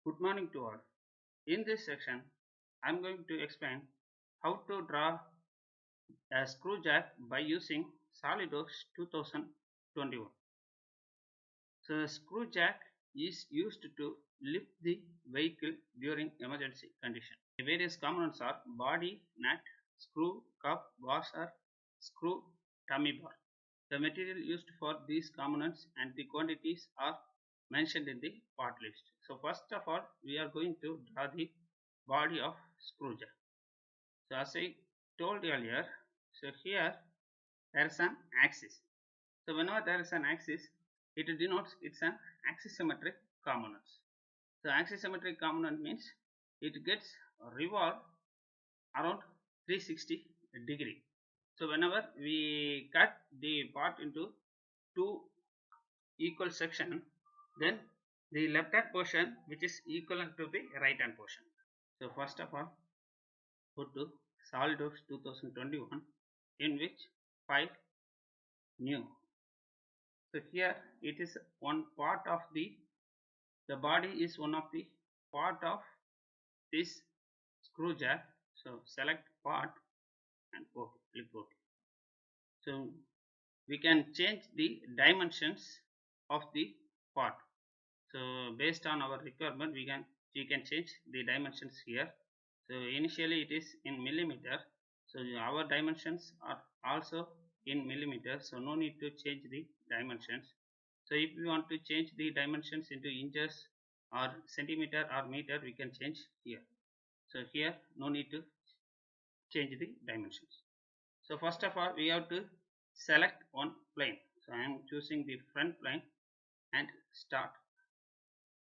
Good morning to all. In this section, I am going to explain how to draw a screw jack by using SolidWorks 2021. So, a screw jack is used to lift the vehicle during emergency condition. The various components are body, nut, screw, cup, washer, screw, dummy bar. The material used for these components and the quantities are mentioned in the part list. So first of all, we are going to draw the body of screw jack. So as I told earlier, so here there is an axis. So whenever there is an axis, it denotes it's an axisymmetric components. So axisymmetric component means it gets revolved around 360 degree. So whenever we cut the part into two equal section, then the left hand portion which is equivalent to the right hand portion. So first of all, go to SolidWorks 2021, in which file new. So here it is one part of the body is one of the part of this screw jack. So select part and click OK. So we can change the dimensions of the part. So based on our requirement, we can change the dimensions here. So initially it is in millimeter. So our dimensions are also in millimeter. So no need to change the dimensions. So if we want to change the dimensions into inches or centimeter or meter, we can change here. So here no need to change the dimensions. So first of all, we have to select one plane. So I am choosing the front plane and start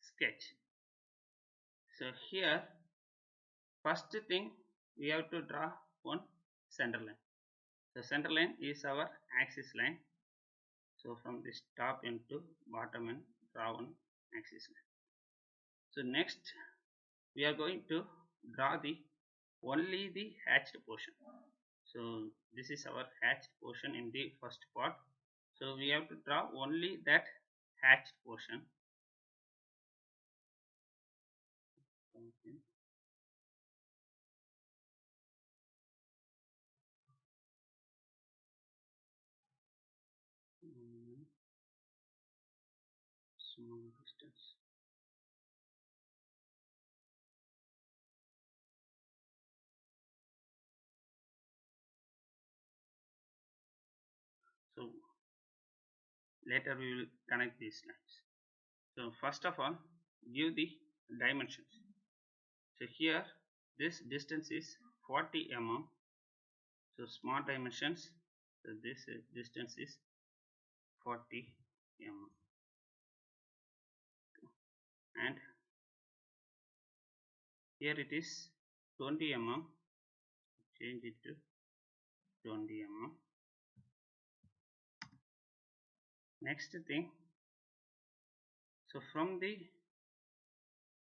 sketch. So here first thing we have to draw one center line. The center line is our axis line. So from this top end to bottom end, draw one axis line. So next we are going to draw the only the hatched portion. So this is our hatched portion in the first part. So we have to draw only that hatched portion. Okay. Small distance. So later we will connect these lines. So first of all, give the dimensions. So here this distance is 40 mm. So small dimensions. So this distance is 40 mm. And here it is 20 mm. Change it to 20 mm. Next thing. So from the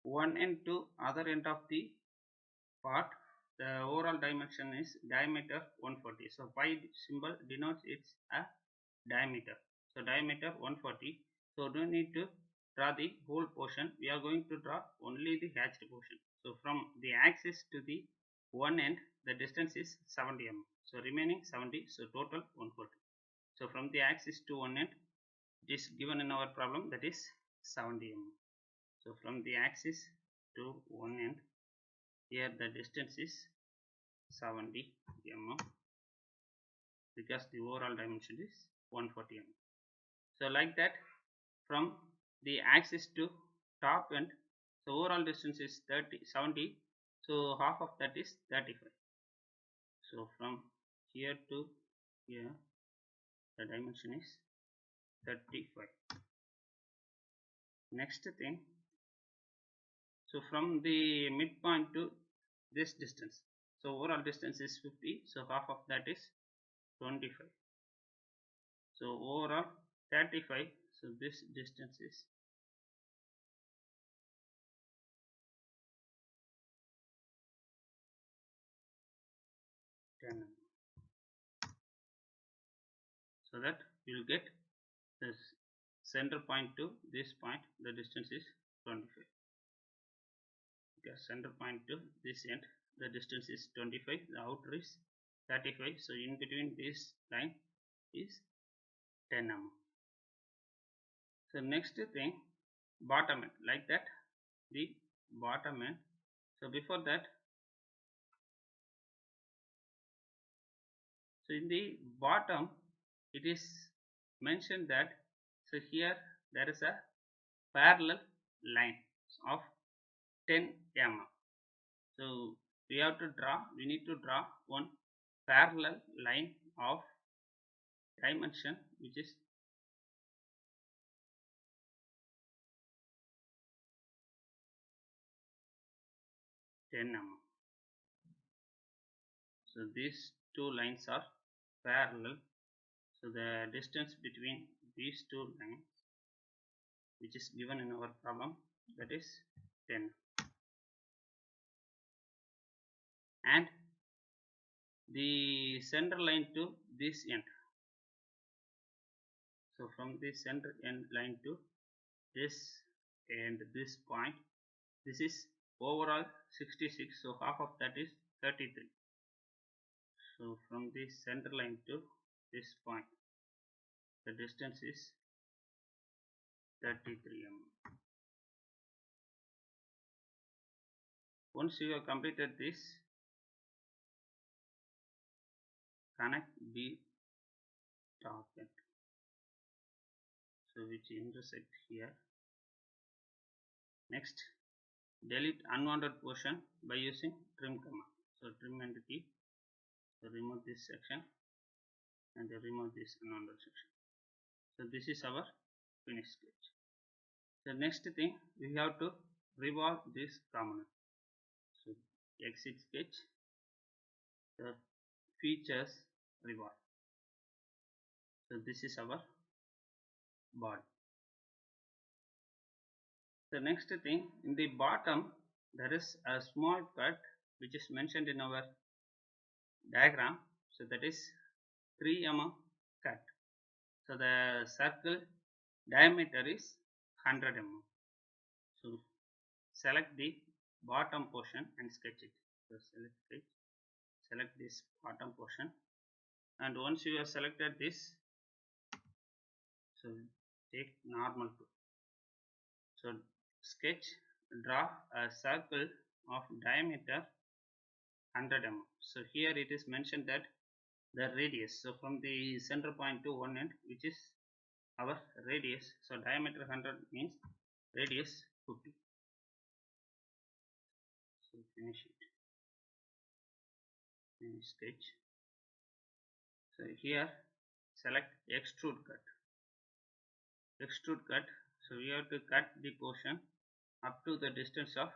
one end to other end of the part, the overall dimension is diameter 140. So pi symbol denotes it's a diameter. So diameter 140. So don't need to draw the whole portion. We are going to draw only the hatched portion. So from the axis to the one end, the distance is 70 mm. So remaining 70. So total 140. So from the axis to one end, it is given in our problem, that is 70 mm. So from the axis to one end, here the distance is 70 mm, because the overall dimension is 140 mm. So like that, from the axis to top end, so overall distance is 70, so half of that is 35. So from here to here, the dimension is 35. Next thing, so from the midpoint to this distance, so overall distance is 50, so half of that is 25. So overall 35, so this distance is 10 mm. So that you will get this center point to this point, the distance is 25. center point to this end, the distance is 25, the outer is 35, so in between this line is 10 mm. So next thing, bottom end, like that, the bottom end. So before that, so in the bottom it is mentioned that, so here there is a parallel line of 10 mm. So we need to draw one parallel line of dimension which is 10 mm. So these two lines are parallel. So the distance between these two lines, which is given in our problem, that is 10. And the center line to this end. So from this center end line to this and this point, this is overall 66. So half of that is 33. So from this center line to this point, the distance is 33 mm. Once you have completed this, connect the top end, so which intersect here. Next, delete unwanted portion by using trim command. So trim and key, so remove this section and remove this unwanted section. So this is our finished sketch. The next thing, we have to revolve this component. So exit sketch, the features revolve. So this is our body. The next thing, in the bottom there is a small cut which is mentioned in our diagram. So that is 3 mm cut. So the circle diameter is 100 mm. So select the bottom portion and sketch it. So select this bottom portion, and once you have selected this, so take normal tool. So sketch, draw a circle of diameter 100 mm. So here it is mentioned that the radius, so from the center point to one end, which is our radius, so diameter 100 means radius 50. So finish it, finish sketch. So here select extrude cut, so we have to cut the portion up to the distance of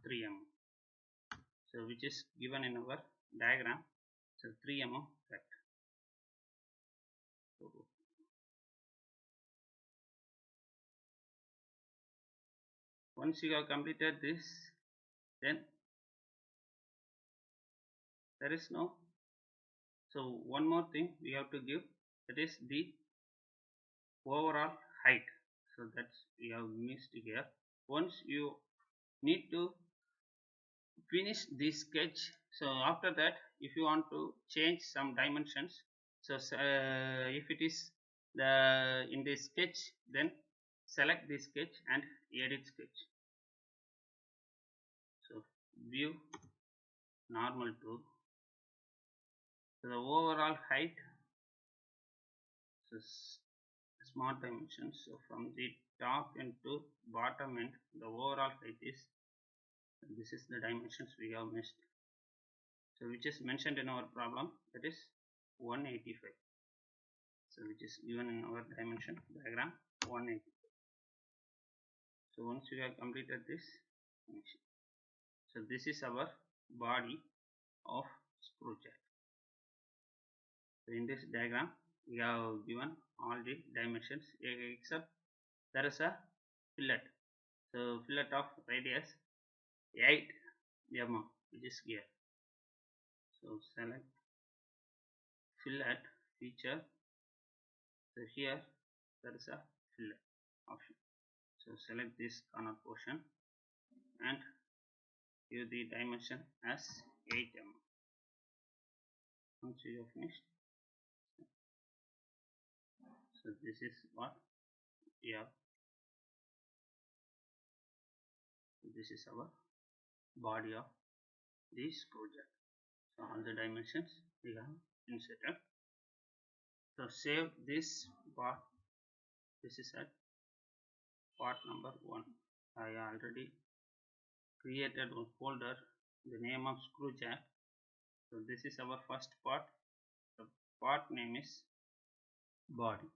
3 mm, so which is given in our diagram. So 3 mm cut. So once you have completed this, then there is no, so one more thing we have to give, that is the overall height. So that's we have missed here. Once you need to finish this sketch, so after that if you want to change some dimensions, so if it is the in the sketch, then select the sketch and edit sketch. So view, normal tool, so the overall height, so smart dimensions, so from the top end to bottom end, the overall height is, this is the dimensions we have missed, so which is mentioned in our problem, that is 185. So which is given in our dimension diagram 185. So once we have completed this, so this is our body of screw jack. So in this diagram we have given all the dimensions except there is a fillet. So fillet of radius 8 mm, which is here. So select fillet feature. So here there is a fillet option. So select this corner portion and give the dimension as 8 mm. Once you have finished, so this is what we have. This is our body of the screw jack. So all the dimensions we have inserted. So save this part. This is at part number 1. I already created one folder, the name of screw jack. So this is our first part. The part name is body.